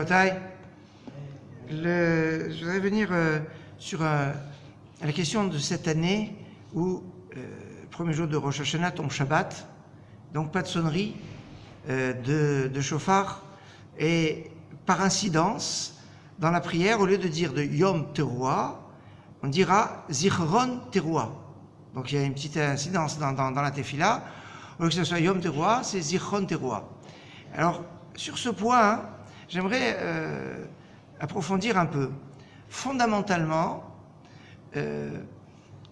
Rabotai, je voudrais venir sur la question de cette année où le premier jour de Rosh Hashanah tombe Shabbat, donc pas de sonnerie de chauffard, et par incidence, dans la prière, au lieu de dire de Yom Teruah, on dira Zichron Teruah. Donc il y a une petite incidence dans la Tefila. Au lieu que ce soit Yom Teruah, c'est Zichron Teruah. Alors, sur ce point, j'aimerais approfondir un peu. Fondamentalement,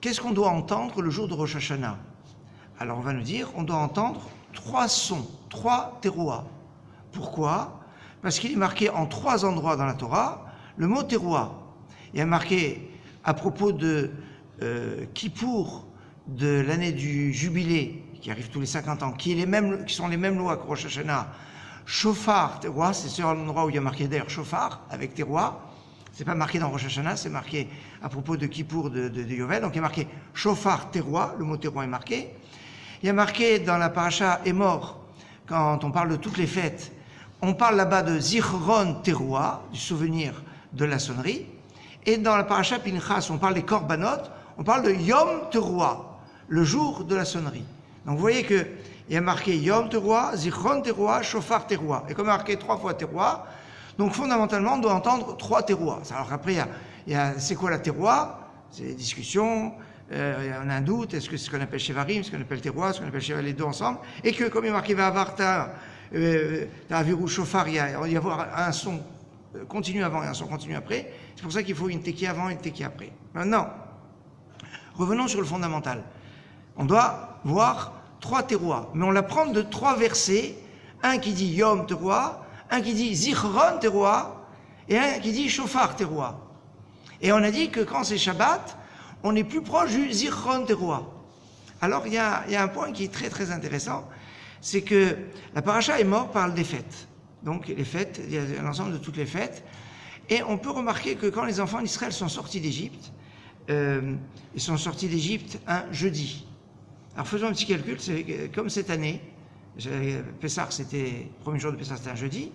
qu'est-ce qu'on doit entendre le jour de Rosh Hashanah? Alors on va nous dire, on doit entendre 3 sons, 3 teruah. Pourquoi? Parce qu'il est marqué en 3 endroits dans la Torah, le mot teruah. Il est marqué à propos de Kippour, de l'année du jubilé, qui arrive tous les 50 ans, qui sont les mêmes lois que Rosh Hashanah. Shofar, teruah, c'est sur l'endroit où il y a marqué d'ailleurs Shofar, avec teruah. C'est pas marqué dans Rosh Hashanah, c'est marqué à propos de Kippour de Yovel. Donc il y a marqué Shofar teruah, le mot teruah est marqué. Il y a marqué dans la paracha Emor, quand on parle de toutes les fêtes, on parle là-bas de Zichron teruah, du souvenir de la sonnerie. Et dans la paracha Pinchas, on parle des korbanot, on parle de Yom Teruah, le jour de la sonnerie. Donc vous voyez qu'il y a marqué Yom Teruah, Zichron Teruah, Shofar Teruah. Et comme il y a marqué 3 fois Teruah, donc fondamentalement on doit entendre 3 Teruahs. Alors après, il y a c'est quoi la Teruah? C'est des discussions, il y a un doute, est-ce que c'est ce qu'on appelle Shevarim, ce qu'on appelle Teruah, ce qu'on appelle Shevarim, les deux ensemble? Et que comme il y a marqué Va'avar Ta'aviru Shofar, il va y avoir un son continue avant et un son continue après. C'est pour ça qu'il faut une teki avant et une teki après. Maintenant, revenons sur le fondamental. On doit voir 3 teruahs, mais on la prend de 3 versets, un qui dit Yom Teruah, un qui dit Zichron Teruah, et un qui dit Shofar Teruah. Et on a dit que quand c'est Shabbat, on est plus proche du Zichron Teruah. Alors il y a un point qui est très très intéressant, c'est que la paracha Emor parle des fêtes. Donc les fêtes, il y a l'ensemble de toutes les fêtes. Et on peut remarquer que quand les enfants d'Israël sont sortis d'Égypte, ils sont sortis d'Égypte un jeudi. Alors faisons un petit calcul, c'est comme cette année, Pessah, c'était, le premier jour de Pessah, c'était un jeudi.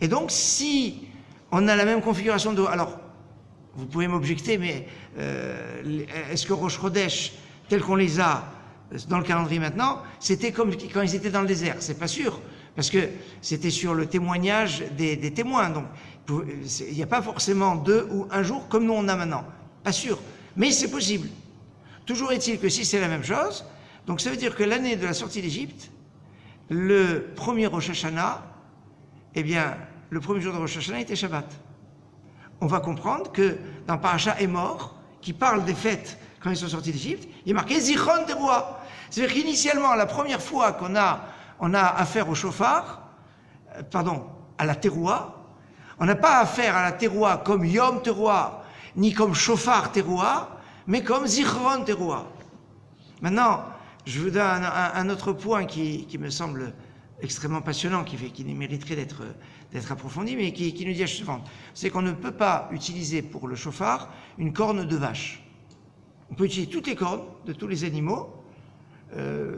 Et donc si on a la même configuration de... Alors, vous pouvez m'objecter, mais est-ce que Rosh Chodesh, tel qu'on les a dans le calendrier maintenant, c'était comme quand ils étaient dans le désert? C'est pas sûr. Parce que c'était sur le témoignage des témoins. Donc, il n'y a pas forcément 2 ou 1 jour comme nous on a maintenant. Pas sûr. Mais c'est possible. Toujours est-il que si c'est la même chose, donc ça veut dire que l'année de la sortie d'Égypte, le premier Rosh Hashanah, eh bien, le premier jour de Rosh Hashanah était Shabbat. On va comprendre que dans Paracha Emor, qui parle des fêtes quand ils sont sortis d'Égypte, il est marqué Zichron Teruah. C'est-à-dire qu'initialement, la première fois qu'on a affaire au shofar, à la teruah. On n'a pas affaire à la teruah comme Yom Teruah, ni comme shofar teruah, mais comme Zichron Teruah. Maintenant, je vous donne un autre point qui me semble extrêmement passionnant, qui mériterait d'être approfondi, mais qui nous dit la chose suivante. C'est qu'on ne peut pas utiliser pour le shofar une corne de vache. On peut utiliser toutes les cornes de tous les animaux,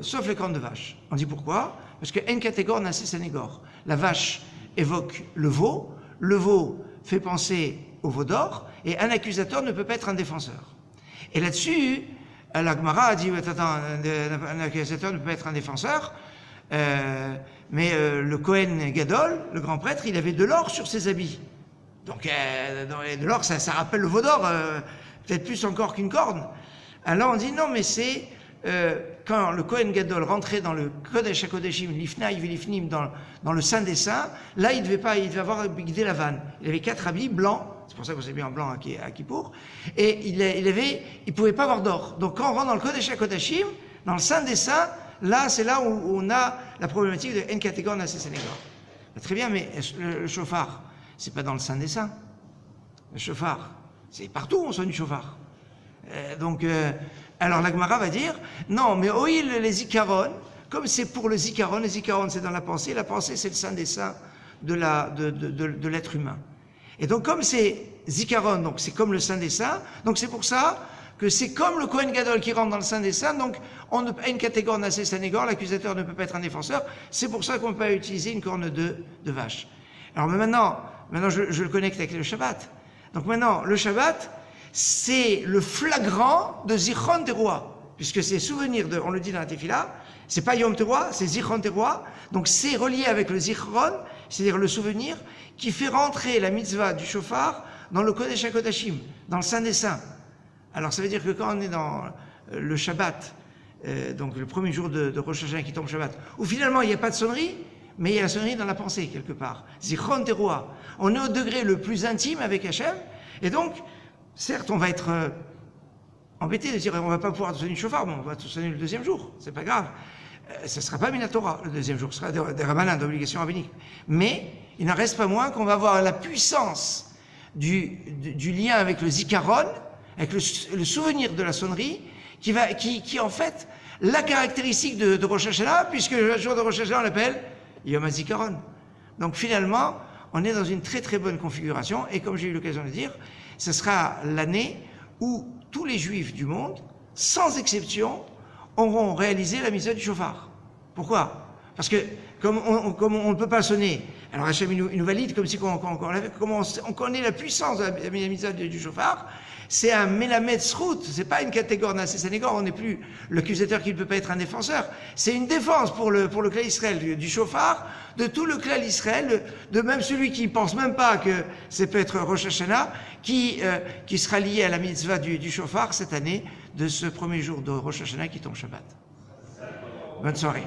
sauf les cornes de vache. On dit pourquoi? Parce que en catégor nasé sanégor. La vache évoque le veau fait penser au veau d'or, et un accusateur ne peut pas être un défenseur. Et là-dessus, la Gemara a dit, un accusateur ne peut pas être un défenseur, mais le Kohen Gadol, le grand prêtre, il avait de l'or sur ses habits. Donc de l'or, ça rappelle le veau d'or, peut-être plus encore qu'une corne. Alors on dit non, mais c'est quand le Kohen Gadol rentrait dans le Kodesh HaKodeshim, l'Ifnaï V'Lifnim, dans le Saint des Saints, là il devait avoir guidé la vanne. Il avait 4 habits blancs, c'est pour ça qu'on s'est mis en blanc à Kippour, et il pouvait pas avoir d'or. Donc quand on rentre dans le Kodesh HaKodeshim, dans le Saint des Saints, là c'est là où on a la problématique de En Catégor Nasé Sénégal. Très bien, mais le chauffard, c'est pas dans le Saint des Saints. Le chauffard, c'est partout où on sonne du chauffard. Alors la Gemara va dire, non, mais oïl les zikaron, comme c'est pour le zikaron c'est dans la pensée c'est le saint des saints de l'être humain. Et donc comme c'est zikaron, donc c'est comme le saint des saints, donc c'est pour ça que c'est comme le Kohen Gadol qui rentre dans le saint des saints, donc on ne peut pas une catégorie nasé sanégor, l'accusateur ne peut pas être un défenseur, c'est pour ça qu'on ne peut pas utiliser une corne de vache. Alors mais maintenant, maintenant je le connecte avec le Shabbat. Donc maintenant, le Shabbat, c'est le flagrant de Zichron Teruah, puisque c'est souvenir de, on le dit dans la Tefila, c'est pas Yom Teruah, c'est Zichron Teruah, donc c'est relié avec le Zichron, c'est-à-dire le souvenir, qui fait rentrer la mitzvah du shofar dans le Kodesh HaKodashim, dans le Saint des Saints. Alors ça veut dire que quand on est dans le Shabbat, donc le premier jour de Rosh Hashanah qui tombe Shabbat, où finalement il n'y a pas de sonnerie, mais il y a la sonnerie dans la pensée quelque part. Zichron Teruah. On est au degré le plus intime avec Hachem, et donc, certes, on va être embêté de dire on va pas pouvoir sonner le shofar, mais on va tout sonner le deuxième jour, c'est pas grave. Ce ne sera pas Minatora le deuxième jour, ce sera des rabbinans d'obligation rabbinique. Mais il n'en reste pas moins qu'on va avoir la puissance du lien avec le Zikaron, avec le souvenir de la sonnerie, qui en fait la caractéristique de Rosh Hashanah, puisque le jour de Rosh Hashanah on l'appelle Yom HaZikaron. Donc finalement, on est dans une très très bonne configuration, et comme j'ai eu l'occasion de dire, ce sera l'année où tous les juifs du monde, sans exception, auront réalisé la mitzvah du shofar. Pourquoi? Parce que comme on ne peut pas sonner, alors Hachem il nous valide comme si on connaît la puissance de la mitzvah du shofar, c'est un melamed srout, c'est pas une catégorie Sénégor, on n'est plus l'accusateur qui ne peut pas être un défenseur, c'est une défense pour le clan Israël du shofar, de tout le clan Israël, de même celui qui pense même pas que c'est peut être Rosh Hashanah, qui sera lié à la mitzvah du shofar cette année, de ce premier jour de Rosh Hashanah qui tombe Shabbat. Bonne soirée.